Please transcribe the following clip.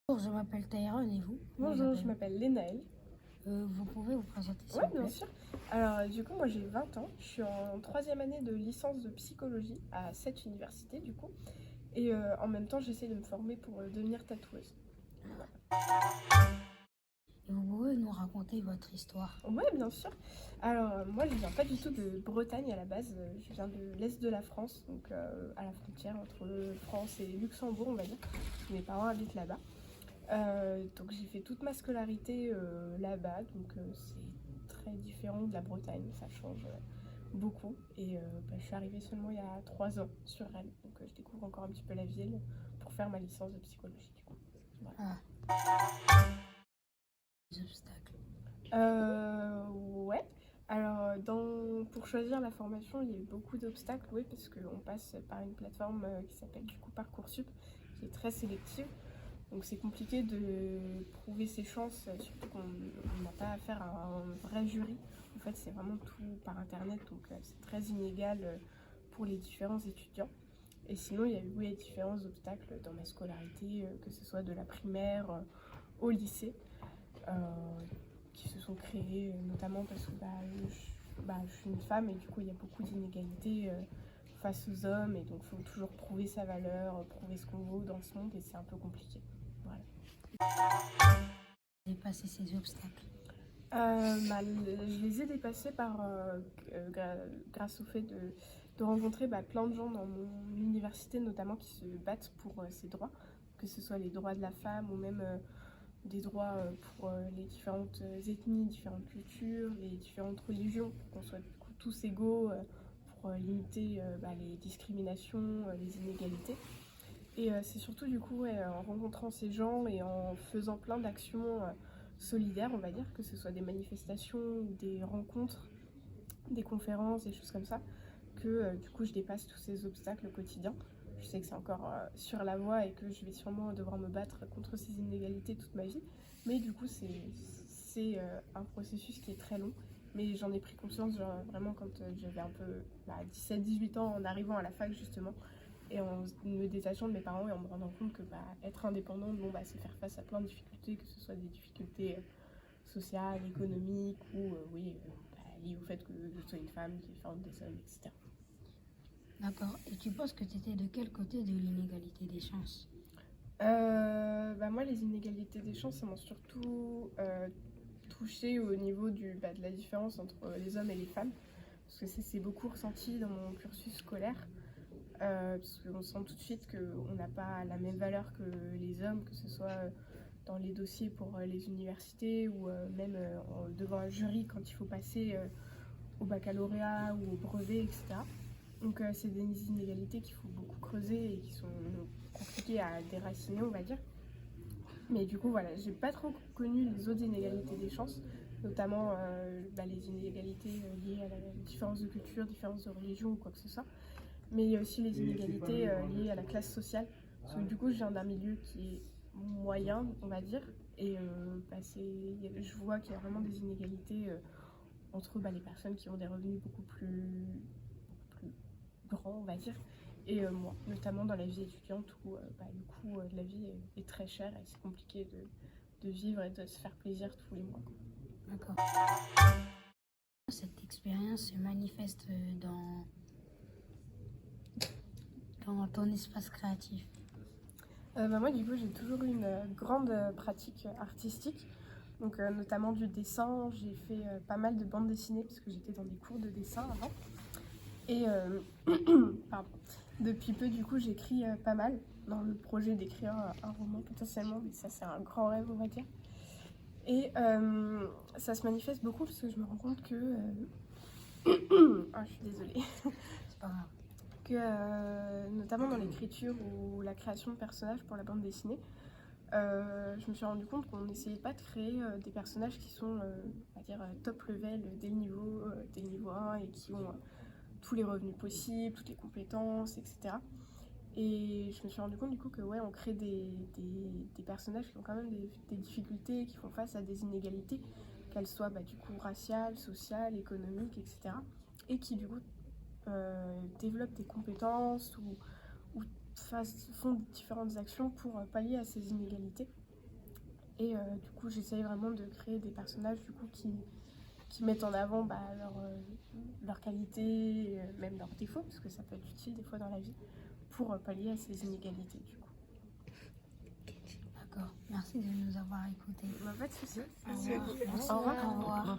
Bonjour, je m'appelle Tyrone et vous? Bonjour, je m'appelle Lénaëlle. Vous pouvez vous présenter s'il Oui, vous bien plaît? sûr. Alors, du coup, moi j'ai 20 ans. Je suis en troisième année de licence de psychologie à cette université, du coup. Et en même temps, j'essaie de me former pour devenir tatoueuse. Et vous pouvez nous raconter votre histoire? Ouais, bien sûr. Alors, moi, je viens pas du tout de Bretagne à la base. Je viens de l'est de la France, donc à la frontière entre France et Luxembourg, on va dire. Mes parents habitent là-bas. Donc, j'ai fait toute ma scolarité là-bas, donc c'est très différent de la Bretagne, ça change beaucoup. Et je suis arrivée seulement il y a 3 ans sur Rennes, donc je découvre encore un petit peu la ville pour faire ma licence de psychologie, du coup. Voilà. Les obstacles. Ouais. Alors, pour choisir la formation, il y a eu beaucoup d'obstacles, oui, parce qu'on passe par une plateforme qui s'appelle du coup Parcoursup, qui est très sélective. Donc c'est compliqué de prouver ses chances, surtout qu'on n'a pas affaire à un vrai jury. En fait, c'est vraiment tout par internet, donc c'est très inégal pour les différents étudiants. Et sinon, il y a eu différents obstacles dans ma scolarité, que ce soit de la primaire au lycée, euh, qui se sont créés notamment parce que je suis une femme et du coup il y a beaucoup d'inégalités face aux hommes, et donc il faut toujours prouver sa valeur, prouver ce qu'on vaut dans ce monde, et c'est un peu compliqué. Voilà. Dépasser ces obstacles. Je les ai dépassés grâce au fait de rencontrer plein de gens dans mon université, notamment qui se battent pour ces droits, que ce soit les droits de la femme ou même des droits pour les différentes ethnies, différentes cultures, les différentes religions, pour qu'on soit du coup tous égaux, pour limiter les discriminations, les inégalités. Et c'est surtout du coup en rencontrant ces gens et en faisant plein d'actions solidaires, on va dire, que ce soit des manifestations ou des rencontres, des conférences, des choses comme ça, que du coup je dépasse tous ces obstacles au quotidien. Je sais que c'est encore sur la voie et que je vais sûrement devoir me battre contre ces inégalités toute ma vie, mais du coup c'est un processus qui est très long. Mais j'en ai pris conscience vraiment quand j'avais un peu 17-18 ans, en arrivant à la fac justement, et en me détachant de mes parents et en me rendant compte que être indépendante, c'est faire face à plein de difficultés, que ce soit des difficultés sociales, économiques ou liées au fait que je sois une femme différente des hommes, etc. D'accord. Et tu penses que tu étais de quel côté de l'inégalité des chances? Moi, les inégalités des chances, ça m'a surtout touchée au niveau de la différence entre les hommes et les femmes, parce que ça s'est beaucoup ressenti dans mon cursus scolaire. Parce qu'on sent tout de suite qu'on n'a pas la même valeur que les hommes, que ce soit dans les dossiers pour les universités ou même devant un jury quand il faut passer au baccalauréat ou au brevet, etc. Donc c'est des inégalités qu'il faut beaucoup creuser et qui sont compliquées à déraciner, on va dire. Mais du coup, voilà, j'ai pas trop connu les autres inégalités des chances, notamment les inégalités liées à la différence de culture, différence de religion ou quoi que ce soit. Mais il y a aussi les inégalités liées à la classe sociale. Parce que du coup, je viens d'un milieu qui est moyen, on va dire. Et je vois qu'il y a vraiment des inégalités entre les personnes qui ont des revenus beaucoup plus grands, on va dire. Et moi, notamment dans la vie étudiante où le coût de la vie est très cher et c'est compliqué de vivre et de se faire plaisir tous les mois, quoi. D'accord. Cette expérience se manifeste dans ton espace créatif. Moi, du coup, j'ai toujours eu une grande pratique artistique, donc notamment du dessin. J'ai fait pas mal de bandes dessinées parce que j'étais dans des cours de dessin avant. Et pardon. Depuis peu, du coup, j'écris pas mal dans le projet d'écrire un roman potentiellement, mais ça, c'est un grand rêve, on va dire. Et ça se manifeste beaucoup parce que je me rends compte que... je suis désolée. C'est pas grave. Que notamment dans l'écriture ou la création de personnages pour la bande dessinée, je me suis rendu compte qu'on n'essayait pas de créer des personnages qui sont, on va dire, top level dès le niveau 1 et qui ont tous les revenus possibles, toutes les compétences, etc. Et je me suis rendu compte du coup que on crée des personnages qui ont quand même des difficultés, qui font face à des inégalités, qu'elles soient du coup raciales, sociales, économiques, etc. Et qui du coup développent des compétences ou font différentes actions pour pallier à ces inégalités. Et du coup, j'essaye vraiment de créer des personnages du coup, qui mettent en avant leurs qualités, même leurs défauts, parce que ça peut être utile des fois dans la vie, pour pallier à ces inégalités du coup. D'accord. Merci de nous avoir écoutés. Pas de soucis. Au revoir. Au revoir. Au revoir.